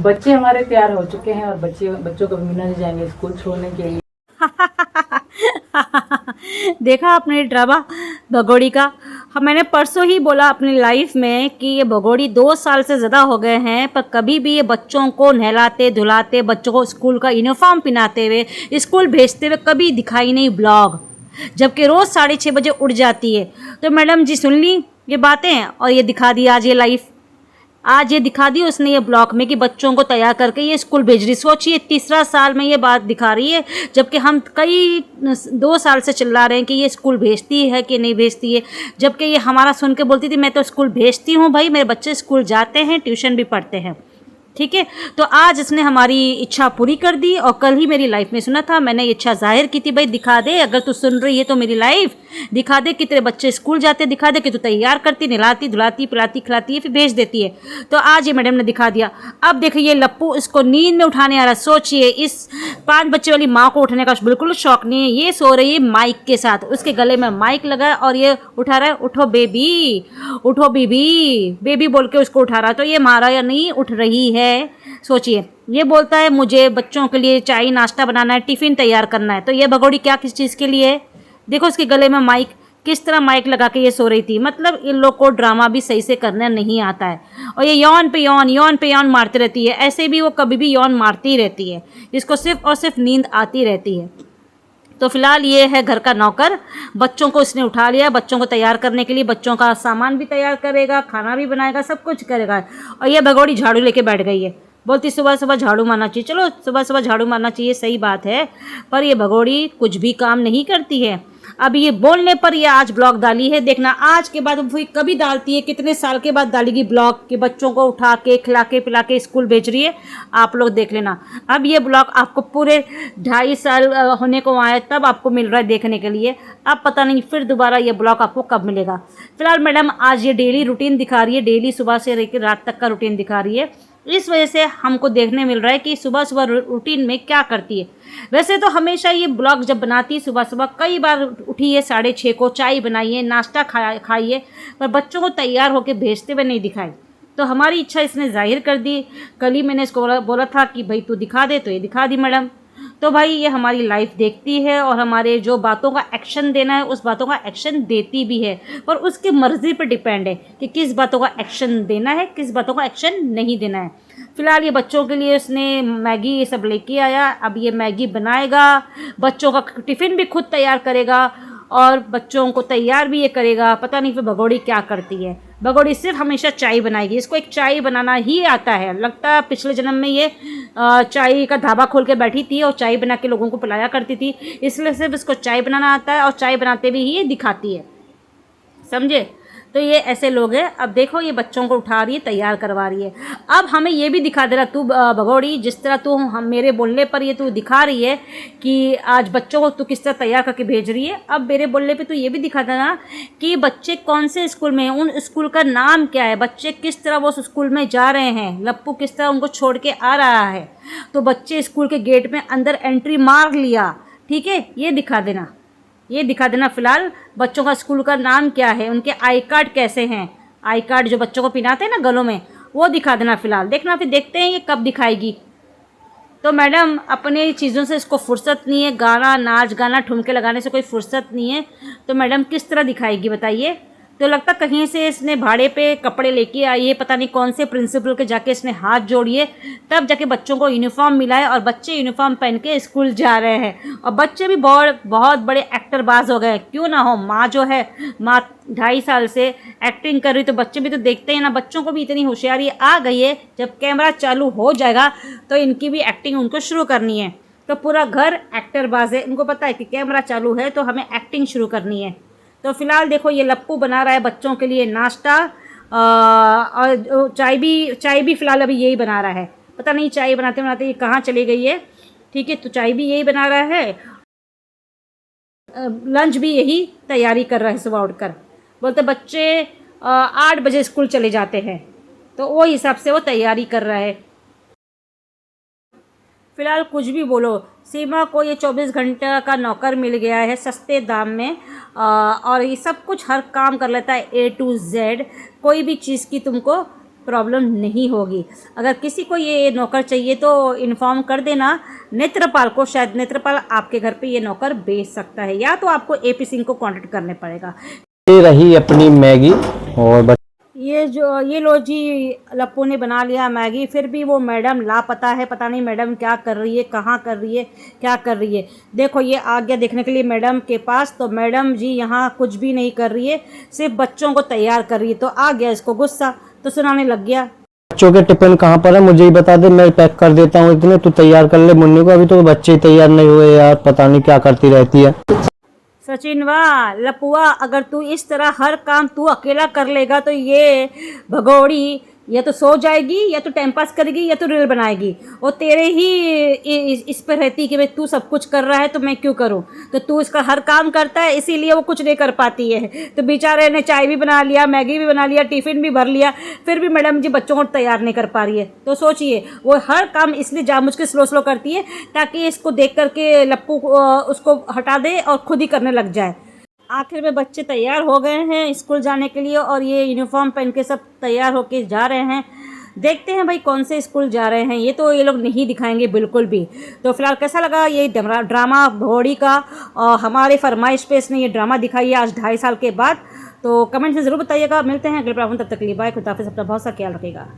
बच्चे हमारे तैयार हो चुके हैं और बच्चों को मीना जी जाएंगे स्कूल छोड़ने के लिए। देखा आपने ड्रामा भगोड़ी का। मैंने परसों ही बोला अपनी लाइफ में कि ये भगोड़ी 2 साल से ज़्यादा हो गए हैं पर कभी भी ये बच्चों को नहलाते धुलाते बच्चों को स्कूल का यूनिफॉर्म पहनाते हुए स्कूल भेजते हुए कभी दिखाई नहीं ब्लॉग, जबकि रोज़ 6:30 बजे उठ जाती है। तो मैडम जी सुन ली ये बातें और ये दिखा दी आज ये लाइफ, आज ये दिखा दी उसने ये ब्लॉग में कि बच्चों को तैयार करके ये स्कूल भेज रही। सोचिए 3रा साल में ये बात दिखा रही है, जबकि हम कई 2 साल से चिल्ला रहे हैं कि ये स्कूल भेजती है कि नहीं भेजती है। जबकि ये हमारा सुन के बोलती थी मैं तो स्कूल भेजती हूँ भाई, मेरे बच्चे स्कूल जाते हैं, ट्यूशन भी पढ़ते हैं। ठीक है, तो आज इसने हमारी इच्छा पूरी कर दी। और कल ही मेरी लाइफ में सुना था, मैंने इच्छा जाहिर की थी भाई दिखा दे, अगर तू सुन रही है तो मेरी लाइफ दिखा दे कि तेरे बच्चे स्कूल जाते, दिखा दे कि तू तैयार करती, नहलाती धुलाती पिलाती खिलाती है फिर भेज देती है। तो आज ये मैडम ने दिखा दिया। अब देखिए ये लप्पू इसको नींद में उठाने आ रहा है। सोचिए इस 5 बच्चे वाली माँ को उठने का बिल्कुल शौक नहीं है। ये सो रही है माइक के साथ, उसके गले में माइक लगा है और ये उठा रहा है उठो बेबी, उठो बेबी, बेबी बोल के उसको उठा रहा है। तो ये मारा या नहीं उठ रही है। सोचिए ये बोलता है मुझे बच्चों के लिए चाय नाश्ता बनाना है, टिफ़िन तैयार करना है। तो ये भगोड़ी क्या किस चीज़ के लिए है? देखो उसके गले में माइक, किस तरह माइक लगा के ये सो रही थी। मतलब इन लोग को ड्रामा भी सही से करना नहीं आता है और ये यौन पे यौन मारती रहती है। ऐसे भी वो कभी भी यौन मारती ही रहती है, इसको सिर्फ और सिर्फ नींद आती रहती है। तो फिलहाल ये है घर का नौकर, बच्चों को इसने उठा लिया, बच्चों को तैयार करने के लिए, बच्चों का सामान भी तैयार करेगा, खाना भी बनाएगा, सब कुछ करेगा। और ये भगोड़ी झाड़ू लेके बैठ गई है, बोलती सुबह सुबह झाड़ू मारना चाहिए। चलो सुबह सुबह झाड़ू मारना चाहिए, सही बात है, पर ये भगोड़ी कुछ भी काम नहीं करती है। अब ये बोलने पर ये आज ब्लॉग डाली है, देखना आज के बाद वो कभी डालती है, कितने साल के बाद डालेगी ब्लॉग कि बच्चों को उठा के खिला के पिला के स्कूल भेज रही है। आप लोग देख लेना, अब ये ब्लॉग आपको पूरे 2.5 साल होने को आए तब आपको मिल रहा है देखने के लिए। अब पता नहीं फिर दोबारा ये ब्लॉग आपको कब मिलेगा। फिलहाल मैडम आज ये डेली रूटीन दिखा रही है, डेली सुबह से लेकर रात तक का रूटीन दिखा रही है। इस वजह से हमको देखने मिल रहा है कि सुबह सुबह रूटीन में क्या करती है। वैसे तो हमेशा ये ब्लॉग जब बनाती है सुबह सुबह कई बार उठी है 6:30 को, चाय बनाई है, नाश्ता खाई है, पर बच्चों को तैयार होकर भेजते हुए नहीं दिखाई। तो हमारी इच्छा इसने जाहिर कर दी। कल ही मैंने इसको बोला था कि भाई तू दिखा दे, तो ये दिखा दी मैडम। तो भाई ये हमारी लाइफ देखती है और हमारे जो बातों का एक्शन देना है उस बातों का एक्शन देती भी है, पर उसकी मर्ज़ी पर डिपेंड है कि किस बातों का एक्शन देना है, किस बातों का एक्शन नहीं देना है। फिलहाल ये बच्चों के लिए उसने मैगी ये सब लेके आया, अब ये मैगी बनाएगा, बच्चों का टिफ़िन भी खुद तैयार करेगा और बच्चों को तैयार भी ये करेगा। पता नहीं फिर भगोड़ी क्या करती है। भगोड़ी सिर्फ हमेशा चाय बनाएगी, इसको एक चाय बनाना ही आता है। लगता है पिछले जन्म में ये चाय का ढाबा खोल के बैठी थी और चाय बना के लोगों को पिलाया करती थी, इसलिए सिर्फ इसको चाय बनाना आता है और चाय बनाते भी ही ये दिखाती है, समझे। तो ये ऐसे लोग हैं। अब देखो ये बच्चों को उठा रही है, तैयार करवा रही है। अब हमें ये भी दिखा दे रहा तू भगोड़ी, जिस तरह तू हम मेरे बोलने पर ये तू दिखा रही है कि आज बच्चों को तू किस तरह तैयार करके भेज रही है, अब मेरे बोलने पे तू ये भी दिखा देना कि बच्चे कौन से स्कूल में हैं, उन स्कूल का नाम क्या है, बच्चे किस तरह वो स्कूल में जा रहे हैं, लप्पू किस तरह उनको छोड़ के आ रहा है। तो बच्चे स्कूल के गेट में अंदर एंट्री मार लिया, ठीक है, ये दिखा देना, ये दिखा देना। फिलहाल बच्चों का स्कूल का नाम क्या है, उनके आई कार्ड कैसे हैं, आई कार्ड जो बच्चों को पहनाते हैं ना गलों में, वो दिखा देना। फिलहाल देखना, फिर देखते हैं ये कब दिखाएगी। तो मैडम अपने चीज़ों से इसको फुर्सत नहीं है, गाना नाच गाना ठुमके लगाने से कोई फुर्सत नहीं है। तो मैडम किस तरह दिखाएगी बताइए। तो लगता कहीं से इसने भाड़े पे कपड़े लेके आई है, पता नहीं कौन से प्रिंसिपल के जाके इसने हाथ जोड़िए, तब जाके बच्चों को यूनिफॉर्म मिला है और बच्चे यूनिफॉर्म पहन के स्कूल जा रहे हैं। और बच्चे भी बहुत बहुत बड़े एक्टरबाज हो गए, क्यों ना हो। माँ जो है, माँ 2.5 साल से एक्टिंग कर रही, तो बच्चे भी तो देखते हैं ना। बच्चों को भी इतनी होशियारी आ गई है, जब कैमरा चालू हो जाएगा तो इनकी भी एक्टिंग उनको शुरू करनी है। तो पूरा घर एक्टरबाज है, इनको पता है कि कैमरा चालू है तो हमें एक्टिंग शुरू करनी है। तो फिलहाल देखो ये लप्पू बना रहा है बच्चों के लिए नाश्ता, और चाय भी फिलहाल अभी यही बना रहा है। पता नहीं चाय बनाते बनाते ये कहाँ चली गई है। ठीक है, तो चाय भी यही बना रहा है, लंच भी यही तैयारी कर रहा है। सुबह उठकर बोलते बच्चे 8 बजे स्कूल चले जाते हैं, तो वो हिसाब से वो तैयारी कर रहा है। फिलहाल कुछ भी बोलो, सीमा को ये 24 घंटे का नौकर मिल गया है सस्ते दाम में, और ये सब कुछ हर काम कर लेता है A to Z। कोई भी चीज़ की तुमको प्रॉब्लम नहीं होगी। अगर किसी को ये नौकर चाहिए तो इन्फॉर्म कर देना नेत्रपाल को, शायद नेत्रपाल आपके घर पे ये नौकर भेज सकता है, या तो आपको AP सिंह को कांटेक्ट करने पड़ेगा। ये रही अपनी मैगी। और ये लो जी, लप्पू ने बना लिया मैगी, फिर भी वो मैडम लापता है। पता नहीं मैडम क्या कर रही है, कहाँ कर रही है, क्या कर रही है। देखो ये आ गया देखने के लिए मैडम के पास, तो मैडम जी यहाँ कुछ भी नहीं कर रही है, सिर्फ बच्चों को तैयार कर रही है। तो आ गया इसको गुस्सा, तो सुनाने लग गया। बच्चों के टिफिन कहाँ पर है, मुझे ही बता दे, मैं पैक कर देता हूँ। इतने तू तैयार कर ले मुन्नी को, अभी तो बच्चे ही तैयार नहीं हुए यार, पता नहीं क्या करती रहती है। सचिन वाह लपुआ, अगर तू इस तरह हर काम तू अकेला कर लेगा तो ये भगोड़ी या तो सो जाएगी, या तो टाइम पास करेगी, या तो रील बनाएगी। और तेरे ही इस पर रहती कि भाई तू सब कुछ कर रहा है तो मैं क्यों करूं। तो तू इसका हर काम करता है, इसीलिए वो कुछ नहीं कर पाती है। तो बेचारे ने चाय भी बना लिया, मैगी भी बना लिया, टिफ़िन भी भर लिया, फिर भी मैडम जी बच्चों को तैयार नहीं कर पा रही है। तो सोचिए वो हर काम इसलिए जानबूझ के स्लो स्लो करती है ताकि इसको देख करके लप्पू उसको हटा दे और खुद ही करने लग जाए। आखिर में बच्चे तैयार हो गए हैं स्कूल जाने के लिए, और ये यूनिफॉर्म पहन के सब तैयार होके जा रहे हैं। देखते हैं भाई कौन से स्कूल जा रहे हैं, ये तो ये लोग नहीं दिखाएंगे बिल्कुल भी। तो फिलहाल कैसा लगा ये ड्रामा भगोड़ी का, और हमारे फरमाइश पे इसने ये ड्रामा दिखाई है आज 2.5 साल के बाद। तो कमेंट में ज़रूर बताइएगा। मिलते हैं अगले प्रोग्राम, तब तक के लिए बाय, खुदा हाफिज़, अपना बहुत सा ख्याल रखिएगा।